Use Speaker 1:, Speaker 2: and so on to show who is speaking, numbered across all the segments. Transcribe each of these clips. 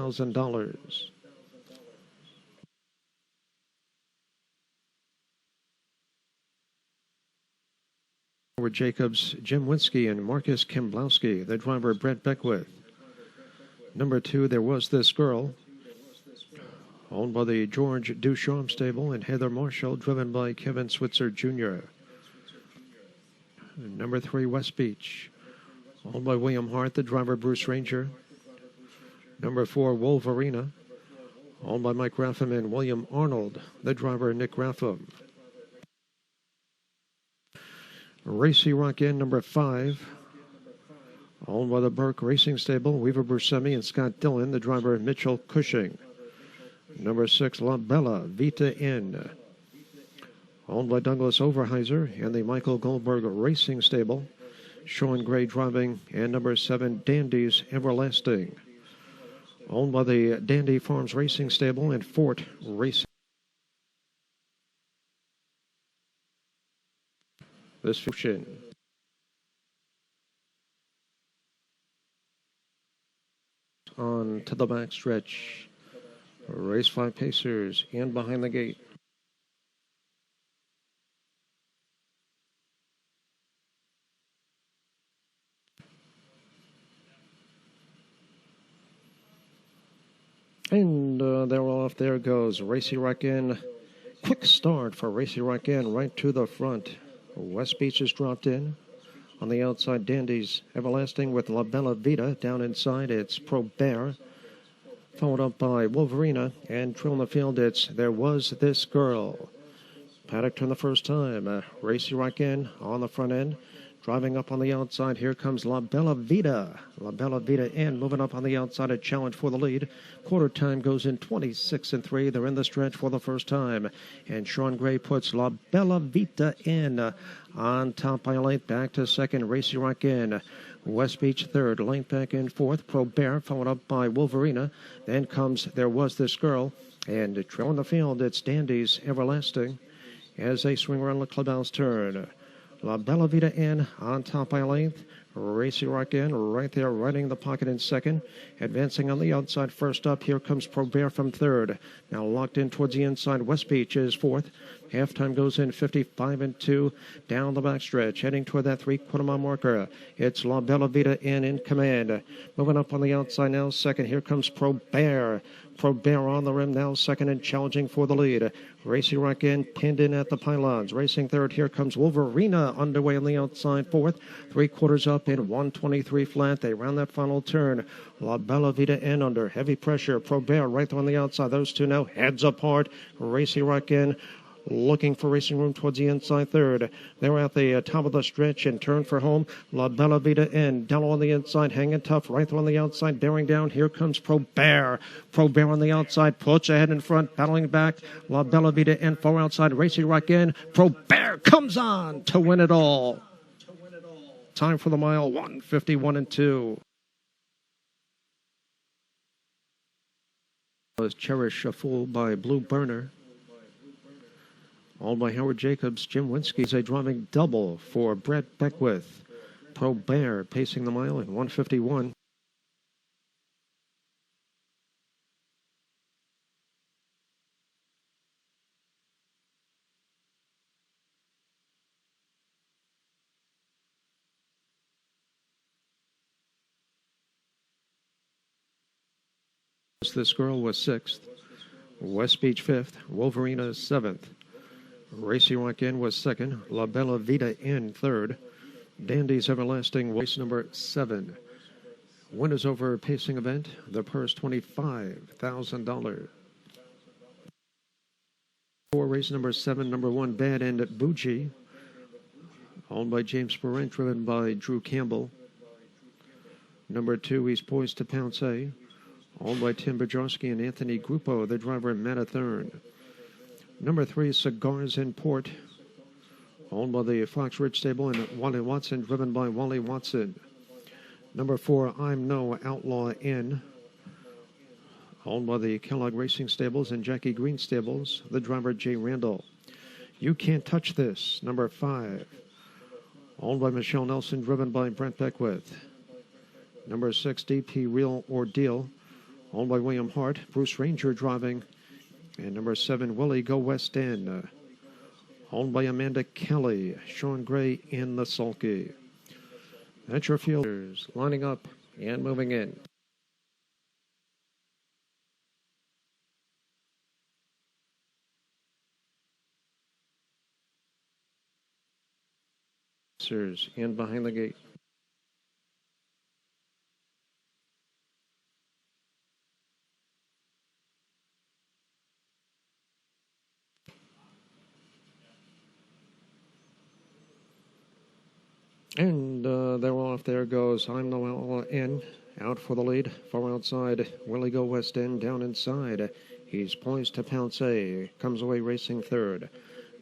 Speaker 1: $1,000. Howard Jacobs, Jim Winsky, and Marcus Kemblowski. The driver, Brett Beckwith. Number 2, There Was This Girl, owned by the George Ducharme stable, and Heather Marshall, driven by Kevin Switzer Jr. Number 3, West Beach, owned by William Hart, the driver, Bruce Ranger. Number 4, Wolverina, owned by Mike Raffam and William Arnold, the driver, Nick Raffam. Racy Rock Inn, number 5, owned by the Burke Racing Stable, Weaver Buscemi and Scott Dillon, the driver, Mitchell Cushing. Number 6, La Bella Vita Inn, owned by Douglas Overheiser and the Michael Goldberg Racing Stable, Sean Gray driving, and number 7, Dandy's Everlasting, owned by the Dandy Farms Racing Stable and Fort Racing. This function. On to the backstretch. Race 5 Pacers and behind the gate. And they're off. There goes Racy Rock Inn. Quick start for Racy Rock Inn right to the front. West Beach is dropped in. On the outside, Dandy's Everlasting with La Bella Vita. Down inside, it's Probert, followed up by Wolverina. And trailing the field, it's There Was This Girl. Paddock turned the first time. Racy Rock Inn on the front end. Driving up on the outside, here comes La Bella Vita. La Bella Vita in, moving up on the outside, a challenge for the lead. Quarter time goes in 26-3. They're in the stretch for the first time. And Sean Gray puts La Bella Vita in. On top by a length, back to second, Racy Rock Inn. West Beach third, length back in fourth, Probert, followed up by Wolverina. Then comes There Was This Girl. And trailing the field, it's Dandy's Everlasting as they swing around the clubhouse turn. La Bella Vita in on top by a length. Racy Rock Inn right there, riding the pocket in second. Advancing on the outside, first up, here comes Probert from third. Now locked in towards the inside, West Beach is fourth. Halftime goes in 55-2 down the backstretch, heading toward that 3/4 mile marker. It's La Bella Vita in command. Moving up on the outside now, second. Here comes Probert. Probert on the rim now, second and challenging for the lead. Racy Rock Inn pinned in at the pylons. Racing third, here comes Wolverina underway on the outside fourth. 3/4 up in 123 flat. They round that final turn. La Bella Vita in under heavy pressure. Probert right there on the outside. Those two now heads apart. Racy Rock Inn looking for racing room towards the inside third. They're at the top of the stretch and turn for home. La Bella Vita in. Dello on the inside, hanging tough. Right there on the outside, bearing down. Here comes Probert. Probert on the outside, puts ahead in front, battling back. La Bella Vita in, far outside, Racy Rock Inn. Probert comes on to win it all. Time for the mile, 1:51-2. Was Cherish a Fool by Blue Burner. All by Howard Jacobs, Jim Winsky is a driving double for Brett Beckwith. Probert pacing the mile in 1:51. This Girl was 6th. West Beach 5th. Wolverina 7th. Racy Rock Inn was 2nd. La Bella Vita in 3rd. Dandy's Everlasting, race number 7. Winners over pacing event. The purse $25,000. For race number 7, number 1, Bad End Bougie, owned by James Perrint, driven by Drew Campbell. Number 2, He's Poised to Pounce, owned by Tim Bajarski and Anthony Gruppo, the driver, Matt Thurn. Number 3, Cigars in Port, owned by the Fox Ridge Stable and Wally Watson, driven by Wally Watson. Number 4, I'm No Outlaw Inn, owned by the Kellogg Racing Stables and Jackie Green Stables, the driver, Jay Randall. You Can't Touch This, number 5, owned by Michelle Nelson, driven by Brent Beckwith. Number 6, DP Real Ordeal, owned by William Hart. Bruce Ranger driving. And number 7, Willie Go West End, owned by Amanda Kelly. Sean Gray in the sulky. That's your fielders lining up and moving in. In behind the gate. And they're off. There goes I'm No Outlaw in. Out for the lead. Far outside. Willie Go West End down inside. He's poised to pounce A. Comes away racing third.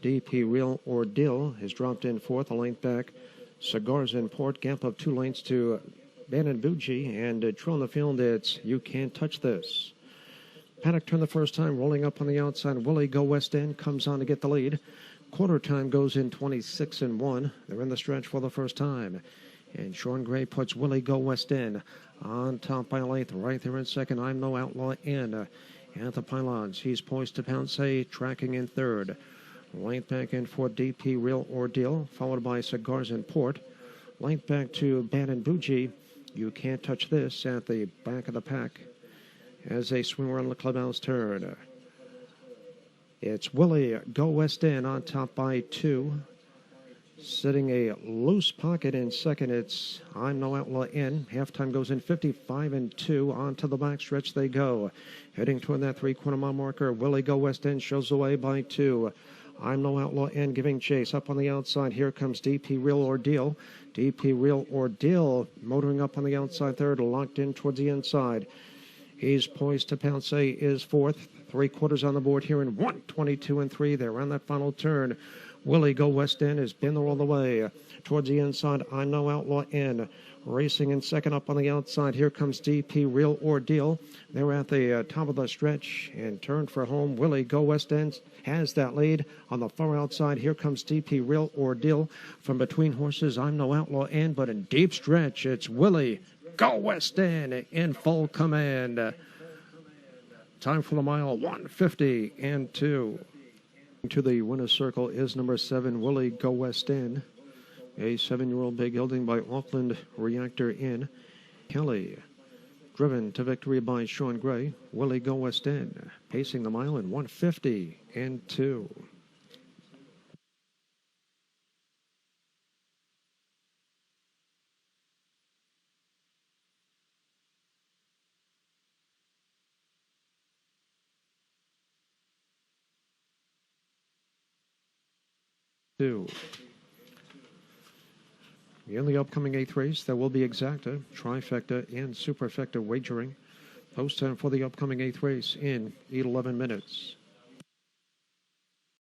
Speaker 1: DP Real Ordeal has dropped in fourth, a length back. Cigars in port, gap of 2 lengths to Bannon Bougie, and true on the field, it's You Can't Touch This. Paddock turned the first time, rolling up on the outside. Willie Go West End comes on to get the lead. Quarter time goes in 26-1. They're in the stretch for the first time. And Sean Gray puts Willie Go West End on top by a length. Right there in second, I'm No Outlaw in. At the pylons, he's poised to pounce A, tracking in third. Length back in for DP Real Ordeal, followed by Cigars in Port. Length back to Bannon Bougie. You Can't Touch This at the back of the pack as they swing around the clubhouse turn. It's Willie Go West End on top by 2. Sitting a loose pocket in second, it's I'm No Outlaw in. Halftime goes in 55-2. On to the backstretch they go. Heading toward that 3/4 mile marker. Willie Go West End shows away by 2. I'm No Outlaw in giving chase. Up on the outside, here comes DP Real Ordeal. DP Real Ordeal motoring up on the outside third, locked in towards the inside. He's poised to pounce A, is fourth. 3/4 on the board here in 1:22-3. They're on that final turn. Willie Go West End has been there all the way. Towards the inside, I'm No Outlaw in. Racing in second up on the outside. Here comes DP Real Ordeal. They're at the top of the stretch and turn for home. Willie Go West End has that lead. On the far outside, here comes DP Real Ordeal. From between horses, I'm No Outlaw in, but in deep stretch, it's Willie Go West End in full command. Time for the mile, 1:50-2. To the winner's circle is number 7, Willie Go West End. A 7-year-old big gelding by Auckland Reactor Inn. Kelly, driven to victory by Sean Gray. Willie Go West End, pacing the mile in 1:50-2. In the upcoming 8th race, there will be exacta, trifecta, and superfecta wagering. Post time for the upcoming 8th race in 8-11 minutes.